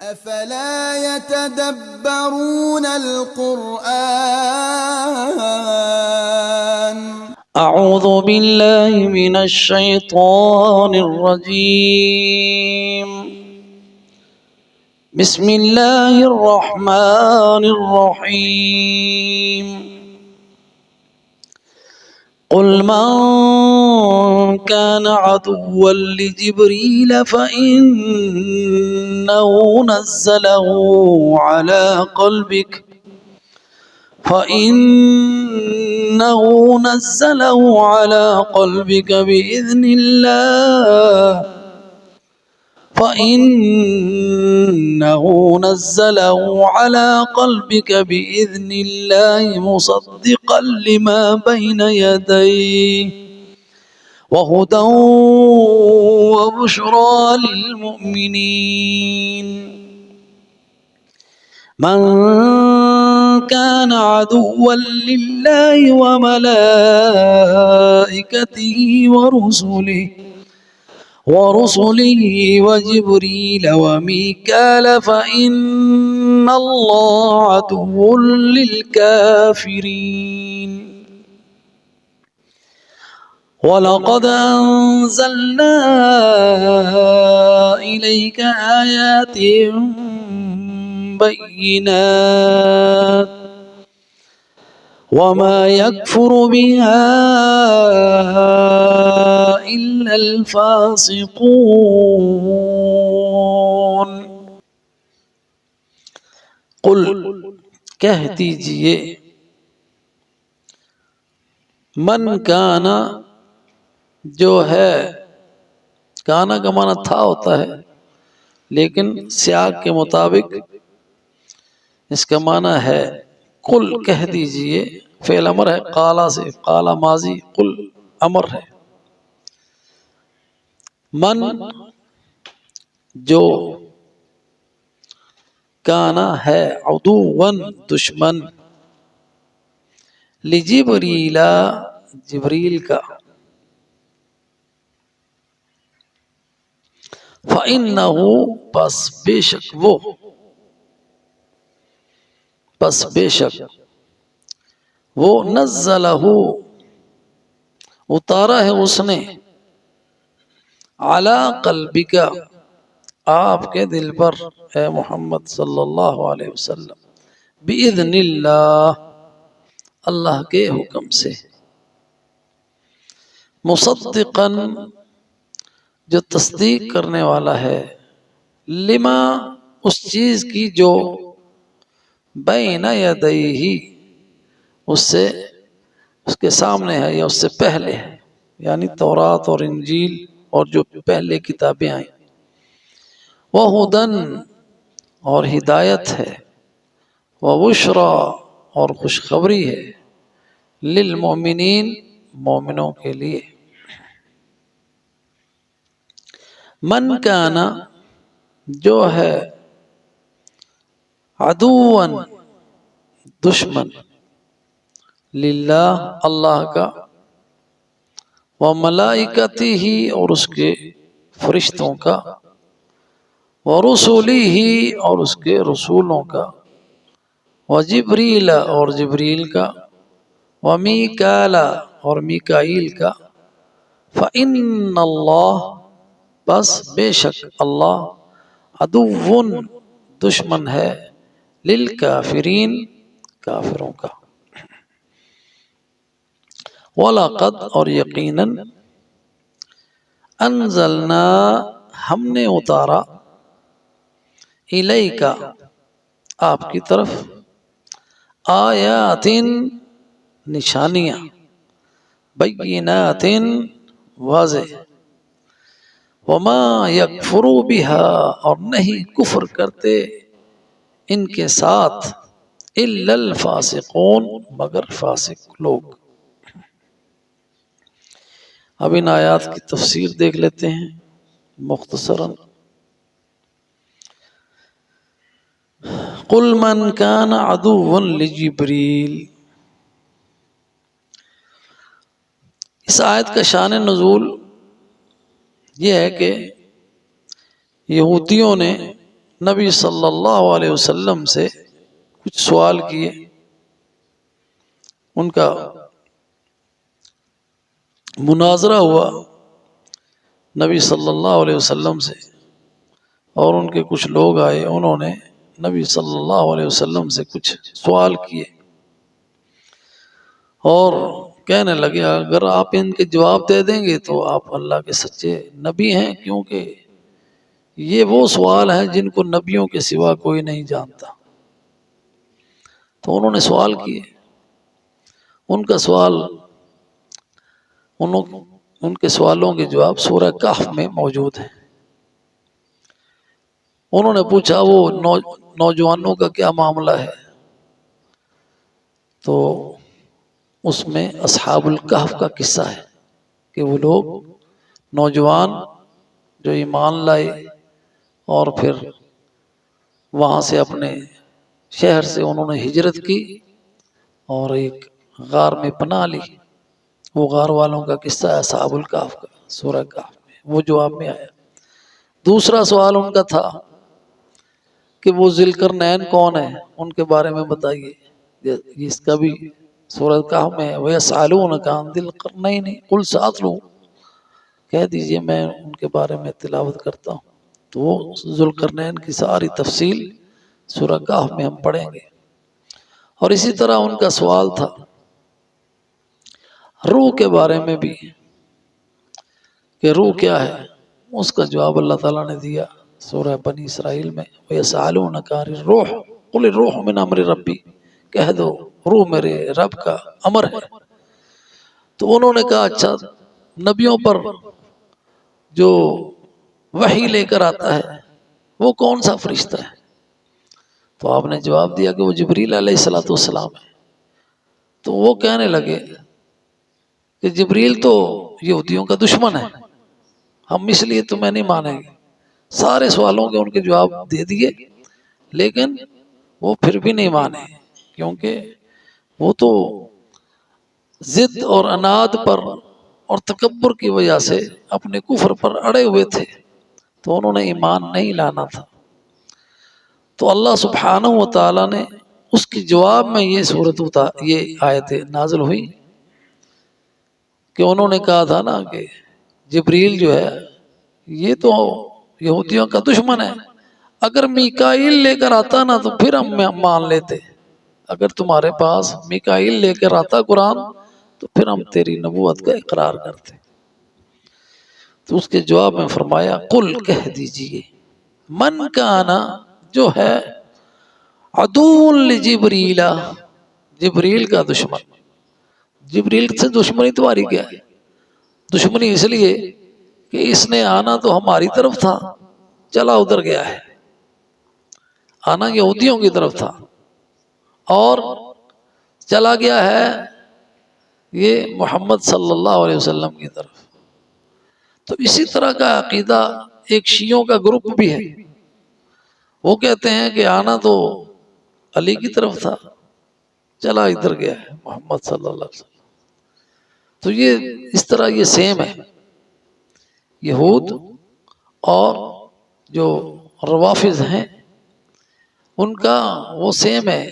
أفلا يتدبرون القرآن. أعوذ بالله من الشيطان الرجيم. بسم الله الرحمن الرحيم. قل من كان عدوا لجبريل فإنه نزله على قلبك بإذن الله مصدقا لما بين يديه وهدى وبشرى للمؤمنين. من كان عدوا لله وملائكته ورسله وجبريل وميكال فإن الله عدو للكافرين. ولقد أنزلنا إليك آيات بينات وما يكفر بها إلا الفاسقون. قل کہہ دیجئے من کانا جو ہے، کانا کا معنی تھا ہوتا ہے لیکن سیاق کے مطابق اس کا معنی ہے قل کہہ دیجئے. فعل امر ہے قالا سے، قالا ماضی، قل امر ہے. من جو کانا ہے عدوًا دشمن لجبریل جبریل کا، فَإِنَّهُ پس بے شک وہ نزلہ اتارا ہے اس نے علی قلبک آپ کے دل پر اے محمد صلی اللہ علیہ وسلم، بِإِذْنِ اللہ اللہ کے حکم سے، مصدقاً جو تصدیق کرنے والا ہے، لما اس چیز کی جو بین یدیہ اس کے سامنے ہے یا اس سے پہلے ہے، یعنی تورات اور انجیل اور جو پہلے کتابیں آئیں. وہدن اور ہدایت ہے، وبشرا اور خوشخبری ہے، للمؤمنین مومنوں کے لیے. من کانا جو ہے عدوًا دشمن للہ اللہ کا، وملائکتہ اور اس کے فرشتوں کا، ورسلہ اور اس کے رسولوں کا، وجبریل اور جبریل کا، ومیکال اور میکائیل کا، فإن اللہ بس بے شک اللہ عدوٌ دشمن ہے، للکافرین کافروں کا. وَلَقَدْ اور یقیناً انزلنا ہم نے اتارا الیک آپ کی طرف آیات نشانیاں، بینات واضح، وما یکفر بہا اور نہیں کفر کرتے ان کے ساتھ، الا الفاسقون مگر فاسق لوگ. اب ان آیات کی تفسیر دیکھ لیتے ہیں مختصراً. قل من کان عدوا لجبریل، اس آیت کا شان نزول یہ ہے کہ یہودیوں نے نبی صلی اللہ علیہ وسلم سے کچھ سوال کیے، ان کا مناظرہ ہوا نبی صلی اللہ علیہ وسلم سے، اور ان کے کچھ لوگ آئے، انہوں نے نبی صلی اللہ علیہ وسلم سے کچھ سوال کیے اور کہنے لگے اگر آپ ان کے جواب دے دیں گے تو آپ اللہ کے سچے نبی ہیں، کیونکہ یہ وہ سوال ہیں جن کو نبیوں کے سوا کوئی نہیں جانتا۔ تو انہوں نے سوال کیے، ان کا سوال، ان کے سوالوں کے جواب سورہ کہف میں موجود ہیں۔ انہوں نے پوچھا وہ نوجوانوں کا کیا معاملہ ہے، تو اس میں اصحاب الکہف کا قصہ ہے کہ وہ لوگ نوجوان جو ایمان لائے اور پھر وہاں سے اپنے شہر سے انہوں نے ہجرت کی اور ایک غار میں پناہ لی، وہ غار والوں کا قصہ ہے اصحاب الکہف کا سورہ کہف میں، وہ جواب میں آیا۔ دوسرا سوال ان کا تھا کہ وہ ذی القرنین کون ہے، ان کے بارے میں بتائیے، اس کا بھی سورہ کہف میں ہے وَيَسْأَلُونَكَ عَنْ ذِي الْقَرْنَيْنِ قُلْ سَأَتْلُو، کہہ دیجئے میں ان کے بارے میں تلاوت کرتا ہوں۔ تو وہ ذی القرنین کی ساری تفصیل سورہ کہف میں ہم پڑھیں گے۔ اور اسی طرح ان کا سوال تھا روح کے بارے میں بھی کہ روح کیا ہے، اس کا جواب اللہ تعالیٰ نے دیا سورہ بنی اسرائیل میں وَيَسْأَلُونَكَ عَنِ الرُّوحِ قُلِ الرُّوحُ مِنْ أَمْرِ رَبِّي، کہہ دو روح میرے رب کا امر ہے۔ تو انہوں نے کہا اچھا نبیوں پر جو وحی لے کر آتا ہے وہ کون سا فرشتہ ہے، تو آپ نے جواب دیا کہ وہ جبریل علیہ السلام ہے۔ تو وہ کہنے لگے کہ جبریل تو یہودیوں کا دشمن ہے، ہم اس لیے تمہیں نہیں مانیں گے۔ سارے سوالوں کے ان کے جواب دے دیے، لیکن وہ پھر بھی نہیں مانے، کیونکہ وہ تو ضد اور عناد پر اور تکبر کی وجہ سے اپنے کفر پر اڑے ہوئے تھے، تو انہوں نے ایمان نہیں لانا تھا۔ تو اللہ سبحانہ و تعالیٰ نے اس کے جواب میں یہ آیتیں نازل ہوئی کہ انہوں نے کہا تھا نا کہ جبریل جو ہے یہ تو یہودیوں کا دشمن ہے، اگر میکائیل لے کر آتا نا تو پھر ہم مان لیتے، اگر تمہارے پاس میکائیل لے کر آتا قرآن تو پھر ہم تیری نبوت کا اقرار کرتے۔ تو اس کے جواب میں فرمایا قل، کہہ دیجئے، من کانا، جو ہے عدو لجبریل، جبریل کا دشمن۔ جبریل سے دشمنی تمہاری کیا ہے؟ دشمنی اس لیے کہ اس نے آنا تو ہماری طرف تھا، چلا ادھر گیا ہے، آنا یہودیوں کی طرف تھا اور چلا گیا ہے یہ محمد صلی اللہ علیہ وسلم کی طرف۔ تو اسی طرح کا عقیدہ ایک شیعوں کا گروپ بھی ہے، وہ کہتے ہیں کہ آنا تو علی کی طرف تھا، چلا ادھر گیا ہے محمد صلی اللہ علیہ وسلم۔ تو یہ اس طرح یہ سیم ہے، یہود اور جو روافض ہیں ان کا وہ سیم ہے،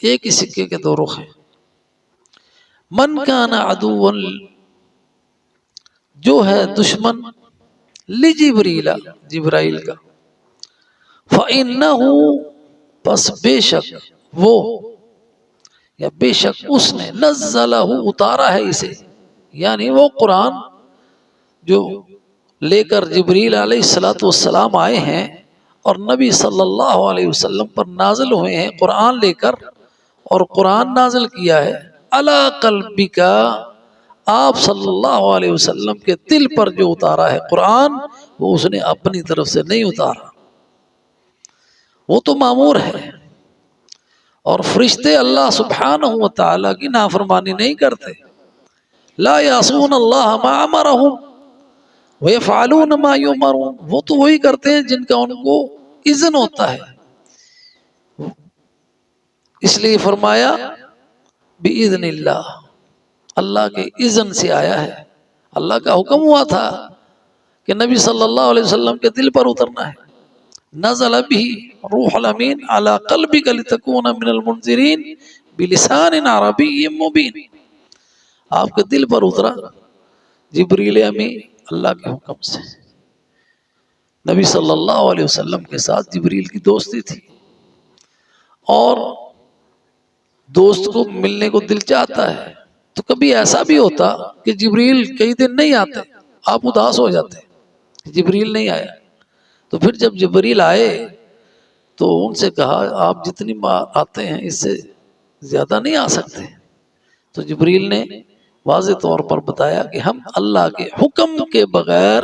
ایک ہی سکے کے دو رخ ہیں۔ من کان عدوا، جو ہے دشمن لجبریل، جبرائیل کا، فَإِنَّهُ، پس بے شک وہ یا بے شک اس نے نزلہ، اتارا ہے اسے، یعنی وہ قرآن جو لے کر جبریل علیہ السلام آئے ہیں اور نبی صلی اللہ علیہ وسلم پر نازل ہوئے ہیں قرآن لے کر، اور قرآن نازل کیا ہے علی قلبک، آپ صلی اللہ علیہ وسلم کے دل پر جو اتارا ہے قرآن، وہ اس نے اپنی طرف سے نہیں اتارا، وہ تو مامور ہے۔ اور فرشتے اللہ سبحانہ و تعالیٰ کی نافرمانی نہیں کرتے، لا یعصون اللہ ما امرہم ویفعلون ما یؤمرون، وہ تو وہی کرتے ہیں جن کا ان کو اذن ہوتا ہے، اس لیے فرمایا بِإِذْنِ اللہ، اللہ کے اذن سے آیا ہے، اللہ کا حکم ہوا تھا کہ نبی صلی اللہ علیہ وسلم کے دل پر اترنا ہے، نزل به روح الامین علی قلبک لتکون من المنذرین بلسان عربی مبین، آپ کے دل پر اترا جبریل امین اللہ کے حکم سے۔ نبی صلی اللہ علیہ وسلم کے ساتھ جبریل کی دوستی تھی، اور دوست کو ملنے کو دل چاہتا ہے، تو کبھی ایسا بھی ہوتا کہ جبریل کئی دن نہیں آتے، آپ اداس ہو جاتے، جبریل نہیں آیا۔ تو پھر جب جبریل آئے تو ان سے کہا آپ جتنی بار آتے ہیں اس سے زیادہ نہیں آ سکتے۔ تو جبریل نے واضح طور پر بتایا کہ ہم اللہ کے حکم کے بغیر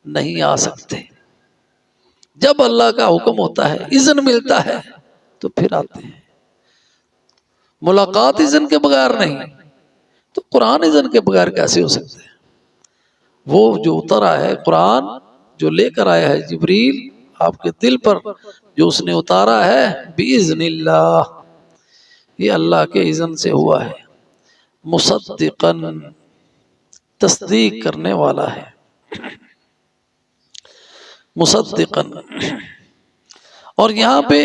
نہیں آ سکتے، جب اللہ کا حکم ہوتا ہے، اذن ملتا ہے تو پھر آتے ہیں، ملاقات اذن کے بغیر نہیں۔ تو قرآن اذن کے بغیر کیسے ہو سکتے ہیں؟ وہ جو اترا ہے قرآن، جو لے کر آیا ہے جبریل آپ کے دل پر، جو اس نے اتارا ہے بِإِذْنِ اللہ، یہ اللہ کے اذن سے ہوا ہے، مصدقاً، تصدیق کرنے والا ہے، مصدقاً۔ اور یہاں پہ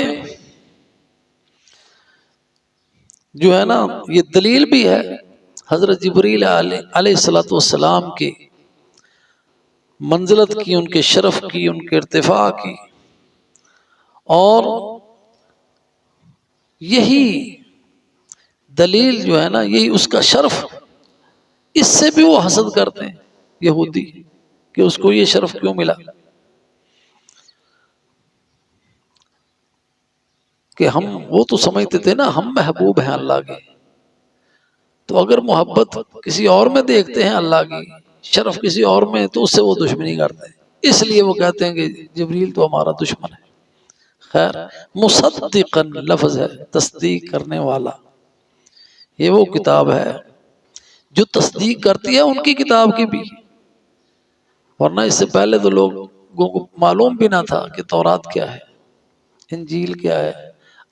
جو ہے نا یہ دلیل بھی ہے حضرت جبریل علیہ السلام کی منزلت کی، ان کے شرف کی، ان کے ارتفاع کی، اور یہی دلیل جو ہے نا یہی اس کا شرف، اس سے بھی وہ حسد کرتے ہیں یہودی کہ اس کو یہ شرف کیوں ملا، کہ وہ تو سمجھتے تھے نا ہم محبوب ہیں اللہ کے، تو اگر محبت کسی اور میں دیکھتے ہیں اللہ کی، شرف کسی اور میں، تو اس سے وہ دشمنی کرتے ہیں، اس لیے وہ کہتے ہیں کہ جبریل تو ہمارا دشمن ہے۔ خیر، مصدقاً لفظ ہے تصدیق کرنے والا، یہ وہ کتاب ہے جو تصدیق کرتی ہے ان کی کتاب کی بھی، ورنہ اس سے پہلے تو لوگوں کو معلوم بھی نہ تھا کہ تورات کیا ہے، انجیل کیا ہے۔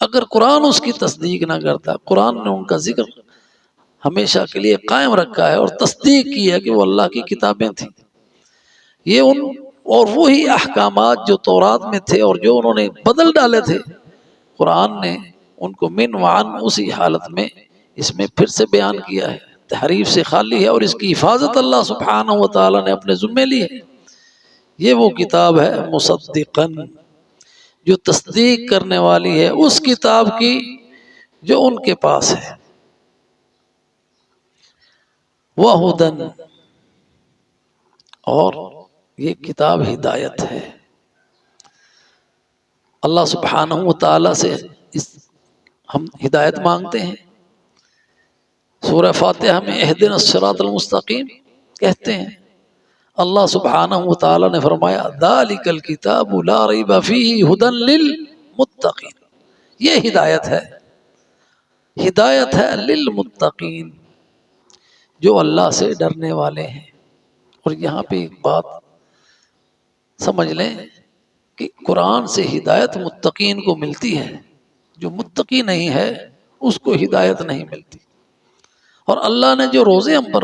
اگر قرآن اس کی تصدیق نہ کرتا، قرآن نے ان کا ذکر ہمیشہ کے لیے قائم رکھا ہے اور تصدیق کی ہے کہ وہ اللہ کی کتابیں تھیں، یہ اور وہی احکامات جو تورات میں تھے اور جو انہوں نے بدل ڈالے تھے، قرآن نے ان کو من وعن اسی حالت میں اس میں پھر سے بیان کیا ہے، تحریف سے خالی ہے، اور اس کی حفاظت اللہ سبحانہ و تعالی نے اپنے ذمے لی ہے۔ یہ وہ کتاب ہے مصدقاً، جو تصدیق کرنے والی ہے اس کتاب کی جو ان کے پاس ہے، وَهُدًى، اور یہ کتاب ہدایت ہے۔ اللہ سبحانہ و تعالی سے ہم ہدایت مانگتے ہیں، سورہ فاتحہ میں اہدنا الصراط المستقیم کہتے ہیں، اللہ سبحانہ و تعالی نے فرمایا ذالک الکتاب لا ریب فیہ ھدی للمتقین، یہ ہدایت ہے، ہدایت ہے للمتقین، جو اللہ سے ڈرنے والے ہیں۔ اور یہاں پہ ایک بات سمجھ لیں کہ قرآن سے ہدایت متقین کو ملتی ہے، جو متقی نہیں ہے اس کو ہدایت نہیں ملتی۔ اور اللہ نے جو روزے ہم پر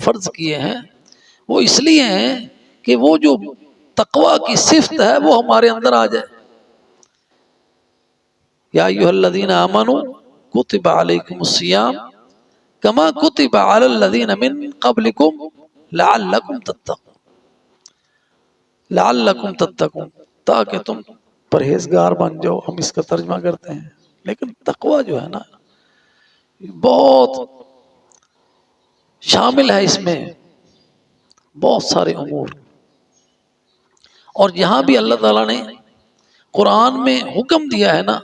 فرض کیے ہیں وہ اس لیے ہیں کہ وہ جو تقوی کی صفت ہے وہ ہمارے اندر آ جائے۔ یا ایھا الذین آمنوا کتب علیکم الصیام کما کتب علی الذین من قبلکم لعلکم تتقون، تاکہ تم پرہیزگار بن جاؤ، ہم اس کا ترجمہ کرتے ہیں۔ لیکن تقوی جو ہے نا بہت شامل ہے، اس میں بہت سارے امور، اور یہاں بھی اللہ تعالیٰ نے قرآن میں حکم دیا ہے نا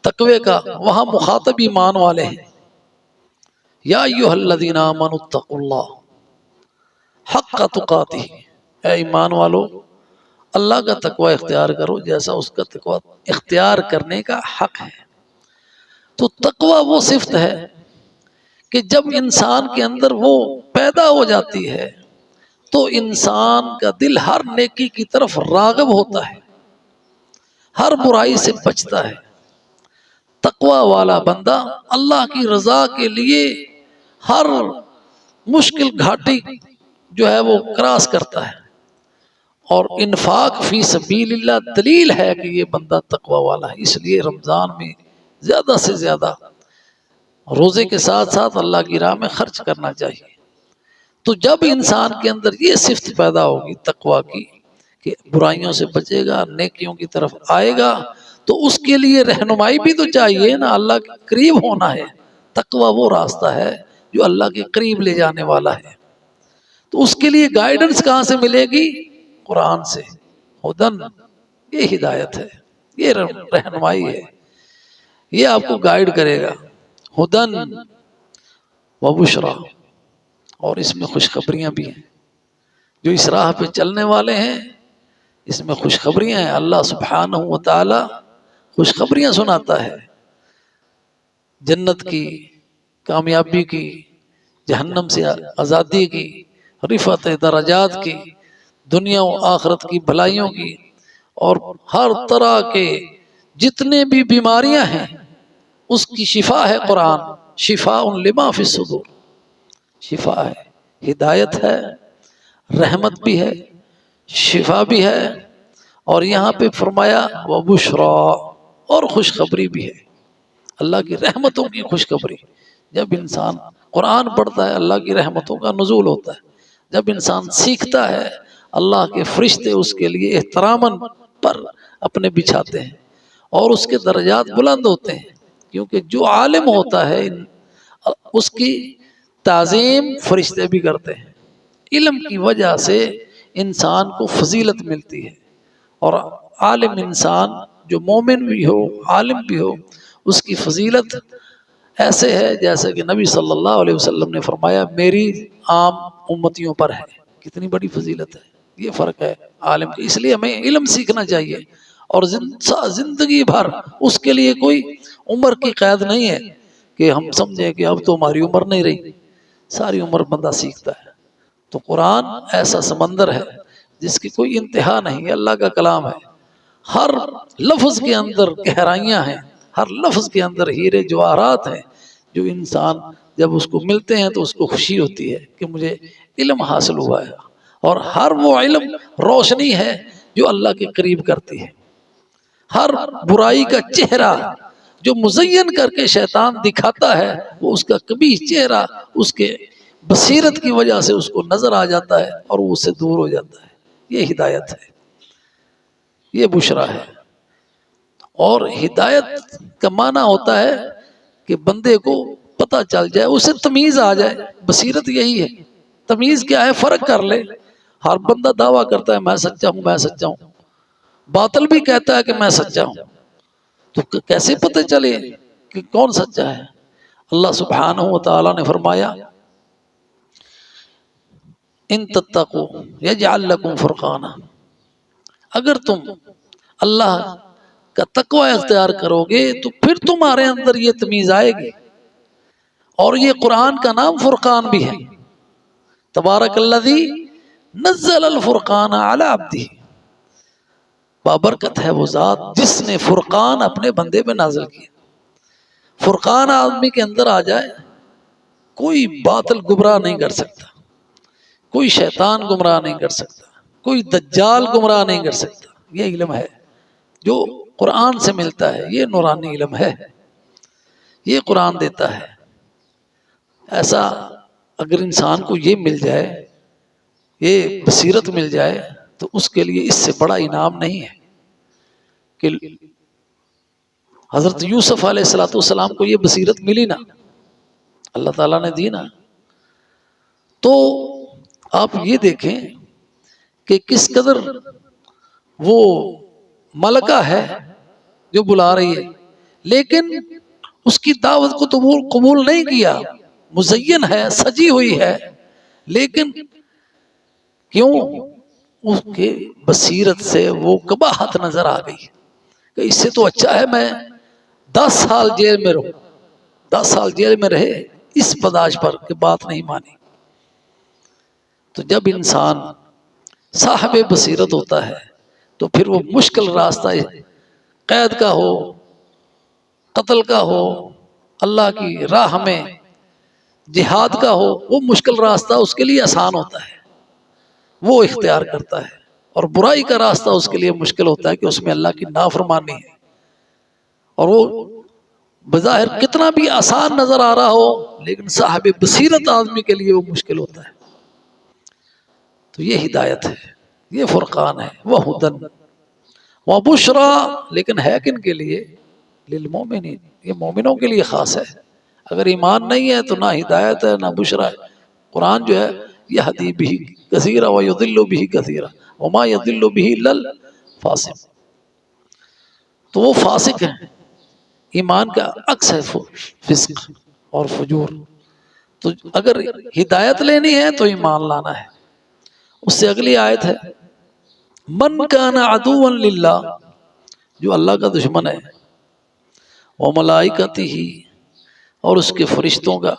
تقوی کا، وہاں مخاطب ایمان والے ہیں، یا ایھا الذین آمنوا اتقوا اللہ حق تقاتہ، اے ایمان والو اللہ کا تقوی اختیار کرو جیسا اس کا تقوی اختیار کرنے کا حق ہے۔ تو تقوی وہ صفت ہے کہ جب انسان کے اندر وہ پیدا ہو جاتی ہے تو انسان کا دل ہر نیکی کی طرف راغب ہوتا ہے، ہر برائی سے بچتا ہے۔ تقوی والا بندہ اللہ کی رضا کے لیے ہر مشکل گھاٹی جو ہے وہ کراس کرتا ہے، اور انفاق فی سبیل اللہ دلیل ہے کہ یہ بندہ تقوی والا ہے۔ اس لیے رمضان میں زیادہ سے زیادہ روزے کے ساتھ ساتھ اللہ کی راہ میں خرچ کرنا چاہیے۔ تو جب انسان کے اندر یہ صفت پیدا ہوگی تقوی کی کہ برائیوں سے بچے گا، نیکیوں کی طرف آئے گا، تو اس کے لیے رہنمائی بھی تو چاہیے نا، اللہ کے قریب ہونا ہے۔ تقوی وہ راستہ ہے جو اللہ کے قریب لے جانے والا ہے۔ تو اس کے لیے گائیڈنس کہاں سے ملے گی؟ قرآن سے۔ ہدن، یہ ہدایت ہے، یہ رہنمائی ہے، یہ آپ کو گائیڈ کرے گا۔ ہدن و بشرا، اور اس میں خوشخبریاں بھی ہیں۔ جو اس راہ پہ چلنے والے ہیں اس میں خوشخبریاں ہیں۔ اللہ سبحانہ و تعالی خوشخبریاں سناتا ہے، جنت کی، کامیابی کی، جہنم سے آزادی کی، رفعت درجات کی، دنیا و آخرت کی بھلائیوں کی، اور ہر طرح کے جتنے بھی بیماریاں ہیں اس کی شفا ہے قرآن۔ شفاء لما فی الصدور، شفا ہے، ہدایت ہے، رحمت بھی ہے، شفا بھی ہے، اور یہاں پہ فرمایا وبشرا، اور خوشخبری بھی ہے، اللہ کی رحمتوں کی خوشخبری۔ جب انسان قرآن پڑھتا ہے اللہ کی رحمتوں کا نزول ہوتا ہے۔ جب انسان سیکھتا ہے اللہ کے فرشتے اس کے لیے احتراماً پر اپنے بچھاتے ہیں، اور اس کے درجات بلند ہوتے ہیں، کیونکہ جو عالم ہوتا ہے اس کی تعظیم فرشتے بھی کرتے ہیں۔ علم کی وجہ سے انسان کو فضیلت ملتی ہے، اور عالم انسان جو مومن بھی ہو، عالم بھی ہو، اس کی فضیلت ایسے ہے جیسے کہ نبی صلی اللہ علیہ وسلم نے فرمایا میری عام امتیوں پر ہے۔ کتنی بڑی فضیلت ہے، یہ فرق ہے عالم کا۔ اس لیے ہمیں علم سیکھنا چاہیے، اور زندگی بھر اس کے لیے کوئی عمر کی قید نہیں ہے کہ ہم سمجھیں کہ اب تو ہماری عمر نہیں رہی، ساری عمر بندہ سیکھتا ہے۔ تو قرآن ایسا سمندر ہے جس کی کوئی انتہا نہیں، اللہ کا کلام ہے، ہر لفظ کے اندر گہرائیاں ہیں، ہر لفظ کے اندر ہیرے جواہرات ہیں، جو انسان جب اس کو ملتے ہیں تو اس کو خوشی ہوتی ہے کہ مجھے علم حاصل ہوا ہے، اور ہر وہ علم روشنی ہے جو اللہ کے قریب کرتی ہے۔ ہر برائی کا چہرہ جو مزین کر کے شیطان دکھاتا ہے، وہ اس کا کبھی چہرہ اس کے بصیرت کی وجہ سے اس کو نظر آ جاتا ہے اور وہ اس سے دور ہو جاتا ہے۔ یہ ہدایت ہے، یہ بشرا ہے۔ اور ہدایت کا معنی ہوتا ہے کہ بندے کو پتہ چل جائے، اسے تمیز آ جائے۔ بصیرت یہی ہے، تمیز کیا ہے؟ فرق کر لے۔ ہر بندہ دعویٰ کرتا ہے میں سچا ہوں، میں سچا ہوں، باطل بھی کہتا ہے کہ میں سچا ہوں، تو کیسے پتہ چلے کہ کون سچا ہے؟ اللہ سبحانہ و تعالی نے فرمایا ان تتقوا یجعل لکم فرقانا، اگر تم اللہ کا تقوی اختیار کرو گے تو پھر تمہارے اندر یہ تمیز آئے گی۔ اور یہ قرآن کا نام فرقان بھی ہے۔ تبارک الذی نزل الفرقان علی عبدہ، بابرکت ہے وہ ذات جس نے فرقان اپنے بندے پہ نازل کیا۔ فرقان آدمی کے اندر آ جائے، کوئی باطل گمراہ نہیں کر سکتا، کوئی شیطان گمراہ نہیں کر سکتا، کوئی دجال گمراہ نہیں کر سکتا۔ یہ علم ہے جو قرآن سے ملتا ہے، یہ نورانی علم ہے، یہ قرآن دیتا ہے۔ ایسا اگر انسان کو یہ مل جائے، یہ بصیرت مل جائے، تو اس کے لیے اس سے بڑا انعام نہیں ہے کہ حضرت یوسف علیہ السلام کو یہ بصیرت ملی نا، اللہ تعالیٰ نے دی نا۔ تو آپ یہ دیکھیں کہ کس قدر وہ ملکہ ہے جو بلا رہی ہے، لیکن اس کی دعوت کو تو قبول نہیں کیا۔ مزین ہے، سجی ہوئی ہے، لیکن کیوں؟ اس کے بصیرت سے وہ قباحت نظر آ گئی کہ اس سے تو اچھا ہے میں 10 سال جیل میں رہوں، 10 سال جیل میں رہے اس پداش پر کہ بات نہیں مانی۔ تو جب انسان صاحب بصیرت ہوتا ہے تو پھر وہ مشکل راستہ قید کا ہو، قتل کا ہو، اللہ کی راہ میں جہاد کا ہو، وہ مشکل راستہ اس کے لیے آسان ہوتا ہے، وہ اختیار کرتا ہے، اور برائی کا راستہ اس کے لیے مشکل ہوتا ہے کہ اس میں اللہ کی نافرمانی ہے، اور وہ بظاہر کتنا بھی آسان نظر آ رہا ہو لیکن صاحب بصیرت آدمی کے لیے وہ مشکل ہوتا ہے۔ تو یہ ہدایت ہے، یہ فرقان ہے، وہ ہدن وہ بشرا، لیکن ہے کن کے لیے؟ للمومنین، یہ مومنوں کے لیے خاص ہے۔ اگر ایمان نہیں ہے تو نہ ہدایت ہے نہ بشرا ہے۔ قرآن جو ہے یہدی بہ کثیرا ویضل بہ کثیرا وما یضل بہ الا الفاسق، تو وہ فاسق ہیں۔ ایمان کا عکس ہے فسق اور فجور۔ تو اگر ہدایت لینی ہے تو ایمان لانا ہے۔ اس سے اگلی آیت ہے من کان عدوا للہ، جو اللہ کا دشمن ہے، وملائکتہ، اور اس کے فرشتوں کا،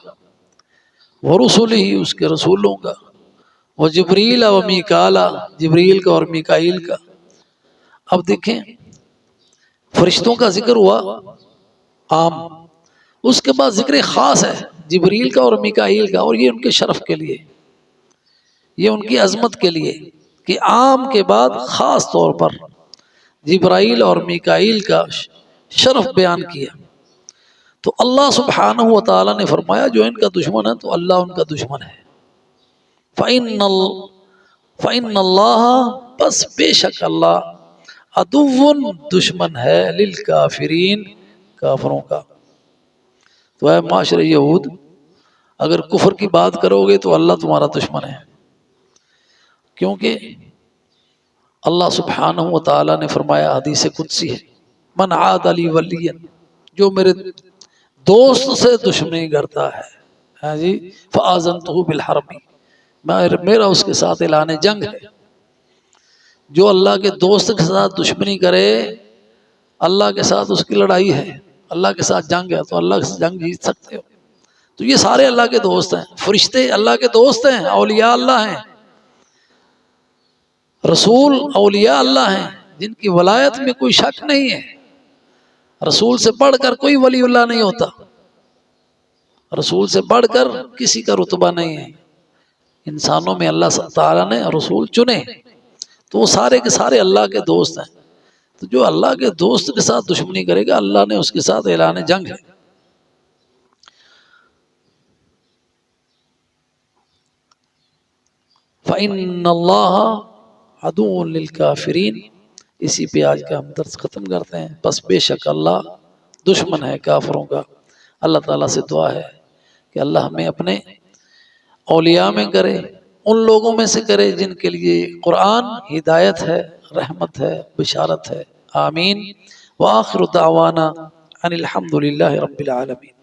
ورسلہ، اس کے رسولوں کا، وجبریل و میکالا، جبریل کا اور میکائیل کا۔ اب دیکھیں فرشتوں کا ذکر ہوا عام، اس کے بعد ذکر خاص ہے جبریل کا اور میکائیل کا، اور یہ ان کے شرف کے لیے، یہ ان کی عظمت کے لیے کہ عام کے بعد خاص طور پر جبرائیل اور میکائیل کا شرف بیان کیا۔ تو اللہ سبحانہ و تعالیٰ نے فرمایا جو ان کا دشمن ہے تو اللہ ان کا دشمن ہے۔ فَإِنَّ اللَّهَ، بس بے شک اللہ، عدو، دشمن ہے، للکافرین، کافروں کا۔ تو اے معاشر یہود، اگر کفر کی بات کرو گے تو اللہ تمہارا دشمن ہے، کیونکہ اللہ سبحانہ و تعالیٰ نے فرمایا، حدیث قدسی ہے، من عاد لی ولیا، جو میرے دوست سے دشمنی کرتا ہے، ہاں جی، فآذنتہ بالحرب، میرا اس کے ساتھ اعلان جنگ ہے۔ جو اللہ کے دوست کے ساتھ دشمنی کرے، اللہ کے ساتھ اس کی لڑائی ہے، اللہ کے ساتھ جنگ ہے، تو اللہ سے جنگ جیت سکتے ہو؟ تو یہ سارے اللہ کے دوست ہیں، فرشتے اللہ کے دوست ہیں، اولیاء اللہ ہیں، رسول اولیاء اللہ ہیں جن کی ولایت میں کوئی شک نہیں ہے۔ رسول سے بڑھ کر کوئی ولی اللہ نہیں ہوتا، رسول سے بڑھ کر کسی کا رتبہ نہیں ہے۔ انسانوں میں اللہ تعالیٰ نے رسول چنے تو وہ سارے کے سارے اللہ کے دوست ہیں۔ تو جو اللہ کے دوست کے ساتھ دشمنی کرے گا اللہ نے اس کے ساتھ اعلان جنگ ہے۔ فَإِنَّ اللَّهَ عَدُوٌّ لِلْكَافِرِينَ، اسی پہ آج کا ہم درس ختم کرتے ہیں۔ بس بے شک اللہ دشمن ہے کافروں کا۔ اللہ تعالیٰ سے دعا ہے کہ اللہ ہمیں اپنے اولیاء میں کرے، ان لوگوں میں سے کرے جن کے لیے قرآن ہدایت ہے، رحمت ہے، بشارت ہے۔ آمین۔ وآخر دعوانا ان الحمد للہ رب العالمین۔